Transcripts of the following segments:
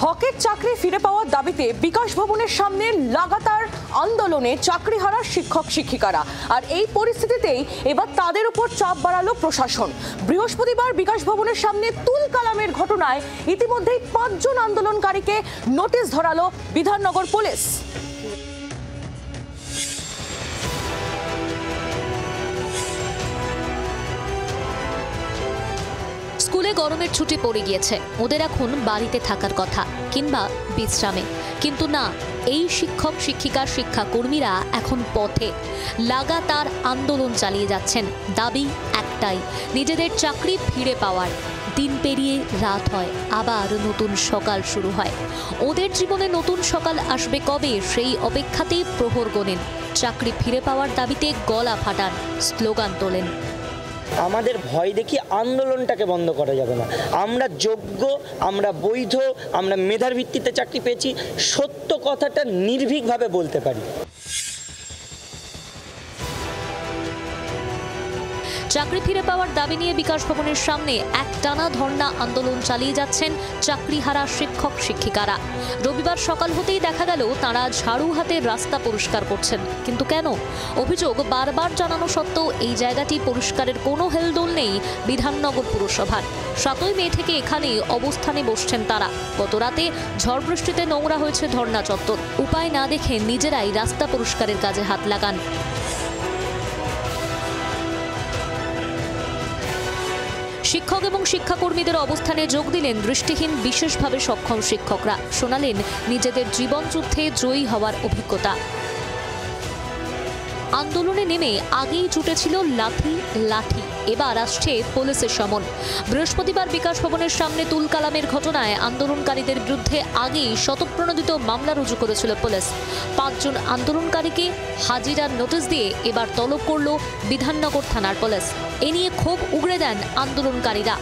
হকের চাকরি ফিরে পাওয়ার দাবিতে বিকাশ ভবনের সামনে লাগাতার আন্দোলনে চাকরিহারা শিক্ষক শিক্ষিকারা। আর এই পরিস্থিতিতেই এবার তাদের উপর চাপ বাড়ালো প্রশাসন। বৃহস্পতিবার বিকাশ ভবনের সামনে তুল কালামের ঘটনায় ইতিমধ্যেই 5 জন আন্দোলনকারীকে নোটিশ ধরালো বিধাননগর পুলিশ। স্কুলে গরমের ছুটি পড়ে গিয়েছে, ওদের এখন বাড়িতে থাকার কথা কিংবা বিশ্রামে, কিন্তু না, এই শিক্ষক শিক্ষিকা শিক্ষাকর্মীরা এখন পথে লাগাতার আন্দোলন চালিয়ে যাচ্ছেন। দাবি একটাই, নিজেদের চাকরি ফিরে পাওয়ার। দিন পেরিয়ে রাত হয়, আবার নতুন সকাল শুরু হয়। ওদের জীবনে নতুন সকাল আসবে কবে, সেই অপেক্ষাতেই প্রহর গোনেন। চাকরি ফিরে পাওয়ার দাবিতে গলা ফাটান, স্লোগান তোলেন। আমাদের ভয় দেখি আন্দোলনটাকে বন্ধ করা যাবে না। আমরা যোগ্য, আমরা বৈধ, আমরা মেধার ভিত্তিতে চাকরি পেয়েছি, সত্য কথাটা নির্ভীকভাবে বলতে পারি। চাকরি ফিরে পাওয়ার দাবি নিয়ে বিকাশ ভবনের সামনে একটানা ধর্ণা আন্দোলন চালিয়ে যাচ্ছেন চাকরিহারা শিক্ষক শিক্ষিকারা। রবিবার সকাল হতেই দেখা গেল তাঁরা ঝাড়ু হাতে রাস্তা পরিষ্কার করছেন, কিন্তু কেন? অভিযোগ বারবার জানানো সত্ত্বেও এই জায়গাটি পরিষ্কারের কোনো হেলদোল নেই বিধাননগর পুরসভার। 7ই মে থেকে এখানে অবস্থানে বসছেন তারা। গত রাতে ঝড় বৃষ্টিতে নোংরা হয়েছে ধর্ণা চত্বর। উপায় না দেখে নিজেরাই রাস্তা পরিষ্কারের কাজে হাত লাগান। শিক্ষক এবং শিক্ষাকর্মীদের অবস্থানে যোগ দিলেন দৃষ্টিহীন বিশেষভাবে সক্ষম শিক্ষকরা। শোনালেন নিজেদের জীবনযুদ্ধে জয়ী হওয়ার অভিজ্ঞতা। আন্দোলনে নেমে আগেই জুটেছিল লাঠি, এবার আসছে পুলিশের সমন। বৃহস্পতিবার বিকাশ ভবনের সামনে তুল কালামের ঘটনায় আন্দোলনকারীদের বিরুদ্ধে আগেই শতপ্রণোদিত মামলা রুজু করেছিল পুলিশ। 5 জন আন্দোলনকারীকে হাজিরার নোটিশ দিয়ে এবার তলব করল বিধাননগর থানার পুলিশ। এ নিয়ে ক্ষোভ উগরে দেন আন্দোলনকারীরা।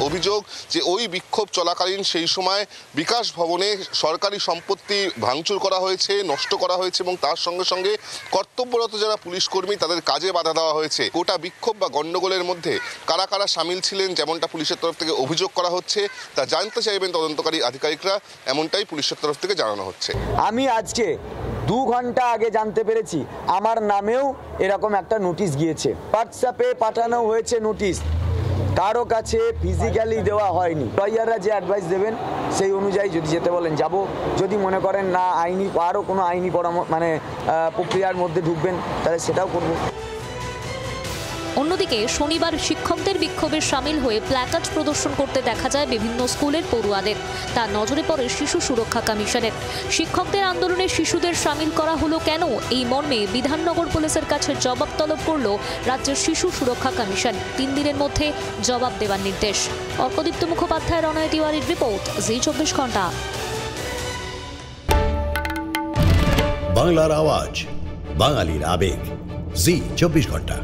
অভিযোগ যে ওই বিক্ষোভ চলাকালীন সেই সময় বিকাশ ভবনে সরকারি সম্পত্তি ভাঙচুর করা হয়েছে, নষ্ট করা হয়েছে এবং তার সঙ্গে সঙ্গে কর্তব্যরত যারা পুলিশ কর্মী তাদের কাজে বাধা দেওয়া হয়েছে। গোটা বিক্ষোভ বা গণ্ডগোলের মধ্যে কারা কারা সামিল ছিলেন, যেমনটা পুলিশের তরফ থেকে অভিযোগ করা হচ্ছে, তা জানতে চাইবেন তদন্তকারী আধিকারিকরা, এমনটাই পুলিশের তরফ থেকে জানানো হচ্ছে। আমি আজকে 2 ঘন্টা আগে জানতে পেরেছি আমার নামেও এরকম একটা নোটিশ গিয়েছে। হোয়াটসঅ্যাপে পাঠানো হয়েছে নোটিশ, কারো কাছে ফিজিক্যালি দেওয়া হয়নি। লয়াররা যে অ্যাডভাইস দেবেন সেই অনুযায়ী যদি যেতে বলেন যাব, যদি মনে করেন না আইনি আরও কোনো আইনি প্রক্রিয়ার মধ্যে ঢুকবেন তাহলে সেটাও করব। অন্যদিকে শনিবার শিক্ষকদের বিক্ষোভে সামিল হয়ে প্ল্যাকার্ড প্রদর্শন করতে দেখা যায় বিভিন্ন স্কুলের পড়ুয়াদের। তা নজরে পড়ে শিশু সুরক্ষা কমিশনের। শিক্ষকদের আন্দোলনে শিশুদের সামিল করা হলো কেন, এই মর্মে বিধাননগর পুলিশের কাছে জবাব তলব করল রাজ্যের শিশু সুরক্ষা কমিশন। 3 দিনের মধ্যে জবাব দেওয়ার নির্দেশ। অর্কদীপ্ত মুখোপাধ্যায়, রণয় তিওয়ারির রিপোর্ট, জি 24 ঘন্টা। বাংলার আওয়াজ, বাঙালির আবেগ, জি 24 ঘন্টা।